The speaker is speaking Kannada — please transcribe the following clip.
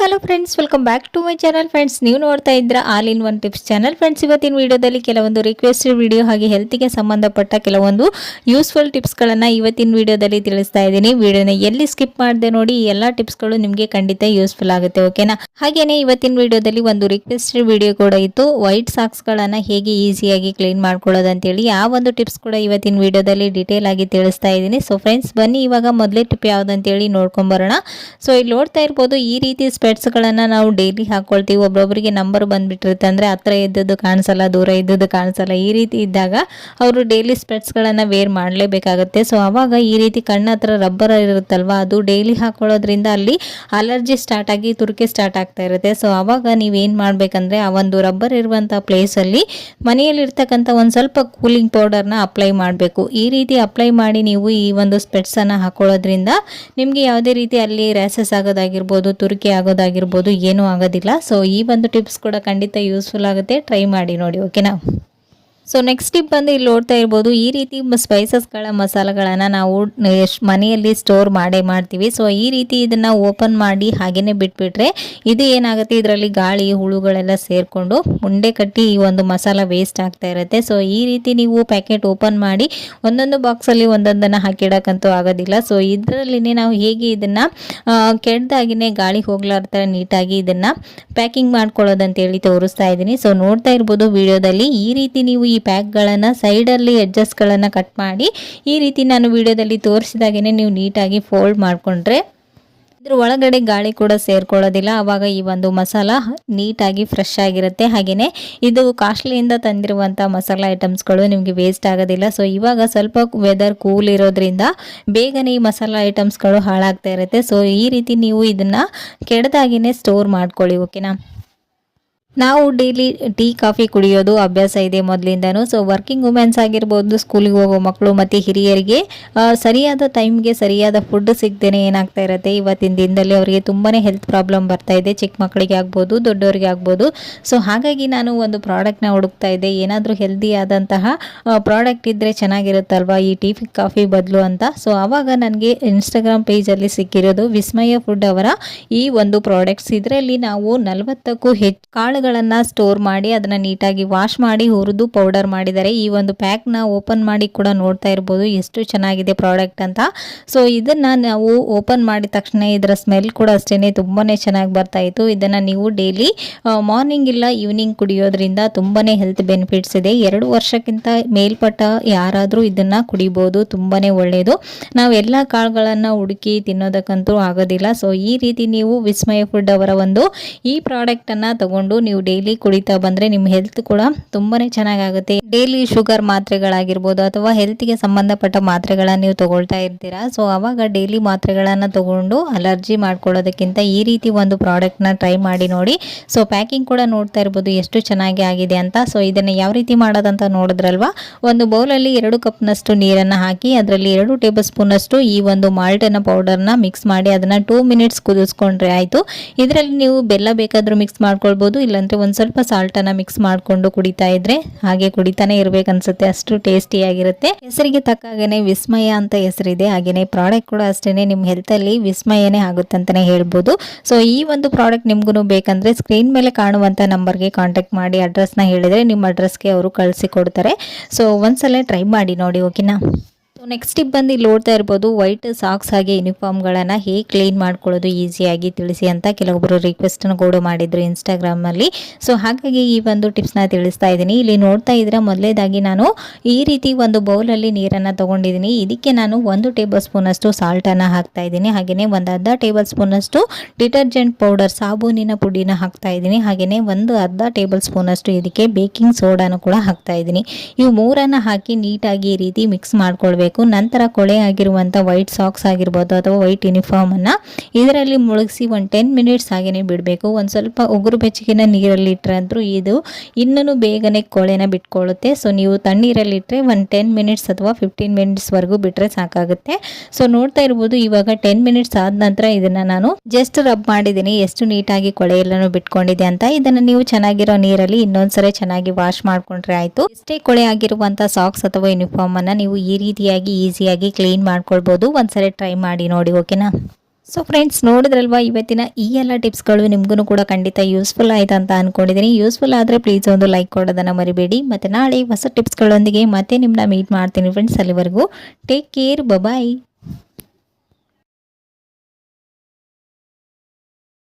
Hello friends, welcome back to my channel. Friends, ನೀವು ನೋಡ್ತಾ ಇದ್ರ all in one tips channel. Friends, ಇವತ್ತಿನ ವಿಡಿಯೋದಲ್ಲಿ ಕೆಲವೊಂದು ರಿಕ್ವೆಸ್ಟೆಡ್ ವಿಡಿಯೋ ಹಾಗೆ ಹೆಲ್ತ್ಗೆ ಸಂಬಂಧಪಟ್ಟ ಕೆಲವೊಂದು ಯೂಸ್ಫುಲ್ ಟಿಪ್ಸ್ಗಳನ್ನು ಇವತ್ತಿನ ವಿಡಿಯೋದಲ್ಲಿ ತಿಳಿಸ್ತಾ ಇದ್ದೀನಿ. ವಿಡಿಯೋನ ಎಲ್ಲಿ ಸ್ಕಿಪ್ ಮಾಡದೆ ನೋಡಿ, ಈ ಎಲ್ಲ ಟಿಪ್ಸ್ಗಳು ನಿಮಗೆ ಖಂಡಿತ ಯೂಸ್ಫುಲ್ ಆಗುತ್ತೆ. ಓಕೆನಾ? ಹಾಗೇನೆ ಇವತ್ತಿನ ವಿಡಿಯೋದಲ್ಲಿ ಒಂದು ರಿಕ್ವೆಸ್ಟೆಡ್ ವಿಡಿಯೋ ಕೂಡ ಇತ್ತು, ವೈಟ್ ಸಾಕ್ಸ್ಗಳನ್ನು ಹೇಗೆ ಈಸಿಯಾಗಿ ಕ್ಲೀನ್ ಮಾಡ್ಕೊಳ್ಳೋದು ಅಂತೇಳಿ. ಆ ಒಂದು ಟಿಪ್ಸ್ ಕೂಡ ಇವತ್ತಿನ ವಿಡಿಯೋದಲ್ಲಿ ಡೀಟೇಲ್ ಆಗಿ ತಿಳಿಸ್ತಾ ಇದ್ದೀನಿ. ಸೊ ಫ್ರೆಂಡ್ಸ್, ಬನ್ನಿ ಇವಾಗ ಮೊದಲೇ ಟಿಪ್ ಯಾವುದಂತೇಳಿ ನೋಡ್ಕೊಂಬರೋಣ. ಸೊ ಇಲ್ಲಿ ನೋಡ್ತಾ ಇರ್ಬೋದು, ಈ ರೀತಿ ಸ್ಪೆಟ್ಸ್ಗಳನ್ನು ನಾವು ಡೈಲಿ ಹಾಕೊಳ್ತೀವಿ. ಒಬ್ಬೊಬ್ಬರಿಗೆ ನಂಬರ್ ಬಂದ್ಬಿಟ್ಟಿರುತ್ತೆ, ಅಂದರೆ ಹತ್ರ ಇದ್ದದ್ದು ಕಾಣಿಸಲ್ಲ, ದೂರ ಇದ್ದದ್ದು ಕಾಣಿಸಲ್ಲ. ಈ ರೀತಿ ಇದ್ದಾಗ ಅವರು ಡೈಲಿ ಸ್ಪೆಟ್ಸ್ಗಳನ್ನು ವೇರ್ ಮಾಡಲೇಬೇಕಾಗುತ್ತೆ. ಸೊ ಆವಾಗ ಈ ರೀತಿ ಕಣ್ಣ ಹತ್ರ ರಬ್ಬರ್ ಇರುತ್ತಲ್ವ, ಅದು ಡೈಲಿ ಹಾಕೊಳ್ಳೋದ್ರಿಂದ ಅಲ್ಲಿ ಅಲರ್ಜಿ ಸ್ಟಾರ್ಟ್ ಆಗಿ ತುರಿಕೆ ಸ್ಟಾರ್ಟ್ ಆಗ್ತಾ ಇರುತ್ತೆ. ಸೊ ಆವಾಗ ನೀವೇನು ಮಾಡಬೇಕಂದ್ರೆ, ಆ ಒಂದು ರಬ್ಬರ್ ಇರುವಂಥ ಪ್ಲೇಸಲ್ಲಿ ಮನೆಯಲ್ಲಿರ್ತಕ್ಕಂಥ ಒಂದು ಸ್ವಲ್ಪ ಕೂಲಿಂಗ್ ಪೌಡರ್ನ ಅಪ್ಲೈ ಮಾಡಬೇಕು. ಈ ರೀತಿ ಅಪ್ಲೈ ಮಾಡಿ ನೀವು ಈ ಒಂದು ಸ್ಪೆಟ್ಸನ್ನು ಹಾಕೊಳ್ಳೋದ್ರಿಂದ ನಿಮಗೆ ಯಾವುದೇ ರೀತಿ ಅಲ್ಲಿ ರ್ಯಾಸಸ್ ಆಗೋದಾಗಿರ್ಬೋದು, ತುರಿಕೆ ಆಗೋದಾಗಿರ್ಬೋದು ಏನೂ ಆಗೋದಿಲ್ಲ. ಸೊ ಈ ಒಂದು ಟಿಪ್ಸ್ ಕೂಡ ಖಂಡಿತ ಯೂಸ್ಫುಲ್ ಆಗುತ್ತೆ, ಟ್ರೈ ಮಾಡಿ ನೋಡಿ. ಓಕೆನಾ? ಸೊ ನೆಕ್ಸ್ಟ್ ಟಿಪ್ ಬಂದು ಇಲ್ಲಿ ನೋಡ್ತಾ ಇರ್ಬೋದು, ಈ ರೀತಿ ಸ್ಪೈಸಸ್ಗಳ ಮಸಾಲೆಗಳನ್ನು ನಾವು ಮನೆಯಲ್ಲಿ ಸ್ಟೋರ್ ಮಾಡ್ತೀವಿ. ಸೊ ಈ ರೀತಿ ಇದನ್ನು ಓಪನ್ ಮಾಡಿ ಹಾಗೇನೆ ಬಿಟ್ಬಿಟ್ರೆ ಇದು ಏನಾಗುತ್ತೆ, ಇದರಲ್ಲಿ ಗಾಳಿ ಹುಳುಗಳೆಲ್ಲ ಸೇರಿಕೊಂಡು ಉಂಡೆ ಕಟ್ಟಿ ಈ ಒಂದು ಮಸಾಲ ವೇಸ್ಟ್ ಆಗ್ತಾ ಇರುತ್ತೆ. ಸೊ ಈ ರೀತಿ ನೀವು ಪ್ಯಾಕೆಟ್ ಓಪನ್ ಮಾಡಿ ಒಂದೊಂದು ಬಾಕ್ಸಲ್ಲಿ ಒಂದೊಂದನ್ನು ಹಾಕಿಡೋಕ್ಕಂತೂ ಆಗೋದಿಲ್ಲ. ಸೊ ಇದರಲ್ಲಿನೇ ನಾವು ಹೇಗೆ ಇದನ್ನು ಕೆಡ್ದಾಗಿನೇ ಗಾಳಿ ಹೋಗ್ಲಾರ್ದ ನೀಟಾಗಿ ಇದನ್ನು ಪ್ಯಾಕಿಂಗ್ ಮಾಡ್ಕೊಳ್ಳೋದಂತೇಳಿ ತೋರಿಸ್ತಾ ಇದ್ದೀನಿ. ಸೊ ನೋಡ್ತಾ ಇರ್ಬೋದು ವಿಡಿಯೋದಲ್ಲಿ, ಈ ರೀತಿ ನೀವು ಈ ಪ್ಯಾಕ್ಗಳನ್ನು ಸೈಡಲ್ಲಿ ಎಡ್ಜಸ್ಟ್ಗಳನ್ನು ಕಟ್ ಮಾಡಿ ಈ ರೀತಿ ನಾನು ವಿಡಿಯೋದಲ್ಲಿ ತೋರಿಸಿದಾಗೇ ನೀವು ನೀಟಾಗಿ ಫೋಲ್ಡ್ ಮಾಡಿಕೊಂಡ್ರೆ ಇದ್ರ ಒಳಗಡೆ ಗಾಳಿ ಕೂಡ ಸೇರ್ಕೊಳ್ಳೋದಿಲ್ಲ. ಆವಾಗ ಈ ಒಂದು ಮಸಾಲ ನೀಟಾಗಿ ಫ್ರೆಶ್ ಆಗಿರುತ್ತೆ. ಹಾಗೆಯೇ ಇದು ಕಾಸ್ಟ್ಲಿಯಿಂದ ತಂದಿರುವಂಥ ಮಸಾಲ ಐಟಮ್ಸ್ಗಳು ನಿಮಗೆ ವೇಸ್ಟ್ ಆಗೋದಿಲ್ಲ. ಸೊ ಇವಾಗ ಸ್ವಲ್ಪ ವೆದರ್ ಕೂಲ್ ಇರೋದ್ರಿಂದ ಬೇಗನೆ ಈ ಮಸಾಲ ಐಟಮ್ಸ್ಗಳು ಹಾಳಾಗ್ತಾ ಇರುತ್ತೆ. ಸೊ ಈ ರೀತಿ ನೀವು ಇದನ್ನು ಕೆಡದಾಗಿನೇ ಸ್ಟೋರ್ ಮಾಡ್ಕೊಳ್ಳಿ. ಓಕೆನಾ? ನಾವು ಡೈಲಿ ಟೀ ಕಾಫಿ ಕುಡಿಯೋದು ಅಭ್ಯಾಸ ಇದೆ ಮೊದಲಿಂದನೂ. ಸೊ ವರ್ಕಿಂಗ್ ವುಮೆನ್ಸ್ ಆಗಿರ್ಬೋದು, ಸ್ಕೂಲಿಗೆ ಹೋಗೋ ಮಕ್ಕಳು ಮತ್ತು ಹಿರಿಯರಿಗೆ ಸರಿಯಾದ ಟೈಮ್ಗೆ ಸರಿಯಾದ ಫುಡ್ ಸಿಗದೇನೆ ಏನಾಗ್ತಾ ಇರುತ್ತೆ, ಇವತ್ತಿನ ದಿನದಲ್ಲಿ ಅವರಿಗೆ ತುಂಬಾ ಹೆಲ್ತ್ ಪ್ರಾಬ್ಲಮ್ ಬರ್ತಾ ಇದೆ. ಚಿಕ್ಕ ಮಕ್ಕಳಿಗೆ ಆಗ್ಬೋದು, ದೊಡ್ಡವರಿಗೆ ಆಗ್ಬೋದು. ಸೊ ಹಾಗಾಗಿ ನಾನು ಒಂದು ಪ್ರಾಡಕ್ಟ್ನ ಹುಡುಕ್ತಾ ಇದ್ದೆ, ಏನಾದರೂ ಹೆಲ್ದಿ ಆದಂತಹ ಪ್ರಾಡಕ್ಟ್ ಇದ್ದರೆ ಚೆನ್ನಾಗಿರುತ್ತಲ್ವ ಈ ಟೀ ಕಾಫಿ ಬದಲು ಅಂತ. ಸೊ ಆವಾಗ ನನಗೆ ಇನ್ಸ್ಟಾಗ್ರಾಮ್ ಪೇಜಲ್ಲಿ ಸಿಕ್ಕಿರೋದು ವಿಸ್ಮಯ ಫುಡ್ ಅವರ ಈ ಒಂದು ಪ್ರಾಡಕ್ಟ್ಸ್. ಇದರಲ್ಲಿ ನಾವು 40ಕ್ಕೂ ಹೆಚ್ಚು ಕಾಳುಗಳನ್ನು ಸ್ಟೋರ್ ಮಾಡಿ ಅದನ್ನ ನೀಟಾಗಿ ವಾಶ್ ಮಾಡಿ ಹುರಿದು ಪೌಡರ್ ಮಾಡಿದ್ದಾರೆ. ಈ ಒಂದು ಪ್ಯಾಕ್ನ ಓಪನ್ ಮಾಡಿ ಕೂಡ ನೋಡ್ತಾ ಇರ್ಬೋದು ಎಷ್ಟು ಚೆನ್ನಾಗಿದೆ ಪ್ರಾಡಕ್ಟ್ ಅಂತ. ಸೊ ಇದನ್ನ ನಾವು ಓಪನ್ ಮಾಡಿದ ತಕ್ಷಣ ಇದರ ಸ್ಮೆಲ್ ಕೂಡ ಅಷ್ಟೇನೆ ತುಂಬಾನೇ ಚೆನ್ನಾಗಿ ಬರ್ತಾ ಇತ್ತು. ಇದನ್ನ ನೀವು ಡೈಲಿ ಮಾರ್ನಿಂಗ್ ಇಲ್ಲ ಈವ್ನಿಂಗ್ ಕುಡಿಯೋದ್ರಿಂದ ತುಂಬಾನೇ ಹೆಲ್ತ್ ಬೆನಿಫಿಟ್ಸ್ ಇದೆ. 2 ವರ್ಷಕ್ಕಿಂತ ಮೇಲ್ಪಟ್ಟ ಯಾರಾದರೂ ಇದನ್ನ ಕುಡಿಬಹುದು, ತುಂಬಾನೇ ಒಳ್ಳೆಯದು. ನಾವು ಎಲ್ಲ ಕಾಳುಗಳನ್ನ ಹುಡುಕಿ ತಿನ್ನೋದಕ್ಕಂತೂ ಆಗೋದಿಲ್ಲ. ಸೊ ಈ ರೀತಿ ನೀವು ವಿಸ್ಮಯ ಫುಡ್ ಅವರ ಒಂದು ಈ ಪ್ರಾಡಕ್ಟ್ ಅನ್ನ ತಗೊಂಡು ನೀವು ಡೈಲಿ ಕುಡಿತಾ ಬಂದ್ರೆ ನಿಮ್ಮ ಹೆಲ್ತ್ ಕೂಡ ತುಂಬಾನೇ ಚೆನ್ನಾಗುತ್ತೆ. ಡೈಲಿ ಶುಗರ್ ಮಾತ್ರೆಗಳಾಗಿರ್ಬೋದು ಅಥವಾ ಹೆಲ್ತ್ಗೆ ಸಂಬಂಧಪಟ್ಟ ಮಾತ್ರೆಗಳನ್ನ ನೀವು ತಗೊಳ್ತಾ ಇರ್ತೀರಾ. ಸೊ ಅವಾಗ ಡೈಲಿ ಮಾತ್ರೆಗಳನ್ನ ತಗೊಂಡು ಅಲರ್ಜಿ ಮಾಡ್ಕೊಳ್ಳೋದಕ್ಕಿಂತ ಈ ರೀತಿ ಒಂದು ಪ್ರಾಡಕ್ಟ್ ನ ಟ್ರೈ ಮಾಡಿ ನೋಡಿ. ಸೊ ಪ್ಯಾಕಿಂಗ್ ಕೂಡ ನೋಡ್ತಾ ಇರ್ಬೋದು ಎಷ್ಟು ಚೆನ್ನಾಗಿ ಆಗಿದೆ ಅಂತ. ಸೊ ಇದನ್ನ ಯಾವ ರೀತಿ ಮಾಡೋದಂತ ನೋಡಿದ್ರಲ್ವಾ, ಒಂದು ಬೌಲಲ್ಲಿ 2 ಕಪ್ನಷ್ಟು ನೀರನ್ನ ಹಾಕಿ ಅದರಲ್ಲಿ 2 ಟೇಬಲ್ ಸ್ಪೂನ್ ಅಷ್ಟು ಈ ಒಂದು ಮಾಲ್ಟನ ಪೌಡರ್ನ ಮಿಕ್ಸ್ ಮಾಡಿ ಅದನ್ನ 2 ಮಿನಿಟ್ಸ್ ಕುದಿಸ್ಕೊಂಡ್ರೆ ಆಯ್ತು. ಇದರಲ್ಲಿ ನೀವು ಬೆಲ್ಲ ಬೇಕಾದ್ರೂ ಮಿಕ್ಸ್ ಮಾಡ್ಕೊಳ್ಬೋದು, ಇಲ್ಲಾಂದ್ರೆ ಒಂದು ಸ್ವಲ್ಪ ಸಾಲ್ಟನ್ನ ಮಿಕ್ಸ್ ಮಾಡ್ಕೊಂಡು ಕುಡಿತಾ ಇದ್ರೆ ಹಾಗೆ ಕುಡಿತಾನೆ ಇರ್ಬೇಕನ್ಸುತ್ತೆ, ಅಷ್ಟು ಟೇಸ್ಟಿಯಾಗಿರುತ್ತೆ. ಹೆಸರಿಗೆ ತಕ್ಕಾಗೇನೆ ವಿಸ್ಮಯ ಅಂತ ಹೆಸರಿದೆ. ಹಾಗೇನೆ ಪ್ರಾಡಕ್ಟ್ ಕೂಡ ಅಷ್ಟೇನೆ ನಿಮ್ಮ ಹೆಲ್ತ್ ಅಲ್ಲಿ ವಿಸ್ಮಯನೇ ಆಗುತ್ತೆ ಅಂತಾನೆ ಹೇಳ್ಬೋದು. ಸೊ ಈ ಒಂದು ಪ್ರಾಡಕ್ಟ್ ನಿಮ್ಗೂ ಬೇಕಂದ್ರೆ ಸ್ಕ್ರೀನ್ ಮೇಲೆ ಕಾಣುವಂತ ನಂಬರ್ಗೆ ಕಾಂಟ್ಯಾಕ್ಟ್ ಮಾಡಿ ಅಡ್ರೆಸ್ನ ಹೇಳಿದ್ರೆ ನಿಮ್ಮ ಅಡ್ರೆಸ್ಗೆ ಅವರು ಕಳಿಸಿ ಕೊಡ್ತಾರೆ. ಸೊ ಒಂದ್ಸಲ ಟ್ರೈ ಮಾಡಿ ನೋಡಿ. ಓಕೆನಾ? ನೆಕ್ಸ್ಟ್ ಟಿಪ್ ಬಂದು ಇಲ್ಲಿ ನೋಡ್ತಾ ಇರ್ಬೋದು, ವೈಟ್ ಸಾಕ್ಸ್ ಹಾಗೆ ಯೂನಿಫಾರ್ಮ್ಗಳನ್ನು ಹೇಗೆ ಕ್ಲೀನ್ ಮಾಡ್ಕೊಳ್ಳೋದು ಈಸಿಯಾಗಿ ತಿಳಿಸಿ ಅಂತ ಕೆಲವೊಬ್ಬರು ರಿಕ್ವೆಸ್ಟನ್ನು ಕೂಡ ಮಾಡಿದ್ರು ಇನ್ಸ್ಟಾಗ್ರಾಮ್ನಲ್ಲಿ. ಸೊ ಹಾಗಾಗಿ ಈ ಒಂದು ಟಿಪ್ಸ್ನ ತಿಳಿಸ್ತಾ ಇದ್ದೀನಿ. ಇಲ್ಲಿ ನೋಡ್ತಾ ಇದ್ರೆ ಮೊದಲೇದಾಗಿ ನಾನು ಈ ರೀತಿ ಒಂದು ಬೌಲಲ್ಲಿ ನೀರನ್ನು ತೊಗೊಂಡಿದ್ದೀನಿ. ಇದಕ್ಕೆ ನಾನು 1 ಟೇಬಲ್ ಸ್ಪೂನ್ ಅಷ್ಟು ಸಾಲ್ಟನ್ನು ಹಾಕ್ತಾ ಇದ್ದೀನಿ. ಹಾಗೆಯೇ ಒಂದು ಅರ್ಧ ಟೇಬಲ್ ಸ್ಪೂನ್ ಅಷ್ಟು ಡಿಟರ್ಜೆಂಟ್ ಪೌಡರ್ ಸಾಬೂನಿನ ಪುಡಿನ ಹಾಕ್ತಾ ಇದ್ದೀನಿ. ಹಾಗೆಯೇ ಒಂದು ಅರ್ಧ ಟೇಬಲ್ ಸ್ಪೂನ್ ಅಷ್ಟು ಇದಕ್ಕೆ ಬೇಕಿಂಗ್ ಸೋಡಾನು ಕೂಡ ಹಾಕ್ತಾ ಇದ್ದೀನಿ. ಇವು ಮೂರನ್ನು ಹಾಕಿ ನೀಟಾಗಿ ಈ ರೀತಿ ಮಿಕ್ಸ್ ಮಾಡ್ಕೊಳ್ಬೇಕು. ನಂತರ ಕೊಳೆ ಆಗಿರುವಂಥ ವೈಟ್ ಸಾಕ್ಸ್ ಆಗಿರ್ಬೋದು ಅಥವಾ ವೈಟ್ ಯೂನಿಫಾರ್ಮ್ ಅನ್ನ ಇದರಲ್ಲಿ ಮುಳುಗಿಸಿ 10 ಮಿನಿಟ್ಸ್ ಹಾಗೇನೆ ಬಿಡಬೇಕು. ಒಂದು ಸ್ವಲ್ಪ ಉಗುರು ಬೆಚ್ಚಗಿನ ನೀರಲ್ಲಿ ಇಟ್ಟರೆ ಅಂದ್ರೂ ಇದು ಇನ್ನೂ ಬೇಗನೆ ಕೊಳೆನ ಬಿಟ್ಕೊಳ್ಳುತ್ತೆ. ಸೊ ನೀವು ತಣ್ಣೀರಲ್ಲಿ ಇಟ್ಟರೆ 10 ಮಿನಿಟ್ಸ್ ಅಥವಾ 15 ಮಿನಿಟ್ಸ್ ವರೆಗೂ ಬಿಟ್ಟರೆ ಸಾಕಾಗುತ್ತೆ. ಸೊ ನೋಡ್ತಾ ಇರ್ಬೋದು, ಇವಾಗ 10 ಮಿನಿಟ್ಸ್ ಆದ ನಂತರ ಇದನ್ನ ನಾನು ಜಸ್ಟ್ ರಬ್ ಮಾಡಿದ್ದೀನಿ, ಎಷ್ಟು ನೀಟಾಗಿ ಕೊಳೆ ಎಲ್ಲನೂ ಬಿಟ್ಕೊಂಡಿದೆ ಅಂತ. ಇದನ್ನ ನೀವು ಚೆನ್ನಾಗಿರೋ ನೀರಲ್ಲಿ ಇನ್ನೊಂದ್ಸರಿ ಚೆನ್ನಾಗಿ ವಾಶ್ ಮಾಡ್ಕೊಂಡ್ರೆ ಆಯ್ತು. ಎಷ್ಟೇ ಕೊಳೆ ಆಗಿರುವಂತ ಸಾಕ್ಸ್ ಅಥವಾ ಯೂನಿಫಾರ್ಮ್ ಅನ್ನ ನೀವು ಈ ರೀತಿಯಾಗಿ ಈಸಿಯಾಗಿ ಕ್ಲೀನ್ ಮಾಡ್ಕೊಳ್ಬೋದು. ಒಂದ್ಸರಿ ಟ್ರೈ ಮಾಡಿ ನೋಡಿ. ಓಕೆನಾ? ಸೊ ಫ್ರೆಂಡ್ಸ್, ನೋಡಿದ್ರಲ್ವಾ ಇವತ್ತಿನ ಈ ಎಲ್ಲ ಟಿಪ್ಸ್ಗಳು ನಿಮಗೂ ಕೂಡ ಖಂಡಿತ ಯೂಸ್ಫುಲ್ ಆಯ್ತು ಅಂತ ಅನ್ಕೊಂಡಿದ್ದೀನಿ. ಯೂಸ್ಫುಲ್ ಆದರೆ ಪ್ಲೀಸ್ ಒಂದು ಲೈಕ್ ಕೊಡೋದನ್ನು ಮರಿಬೇಡಿ. ಮತ್ತು ನಾಳೆ ಹೊಸ ಟಿಪ್ಸ್ಗಳೊಂದಿಗೆ ಮತ್ತೆ ನಿಮ್ಮನ್ನ ಮೀಟ್ ಮಾಡ್ತೀನಿ ಫ್ರೆಂಡ್ಸ್. ಅಲ್ಲಿವರೆಗೂ ಟೇಕ್ ಕೇರ್, ಬಾಯ್.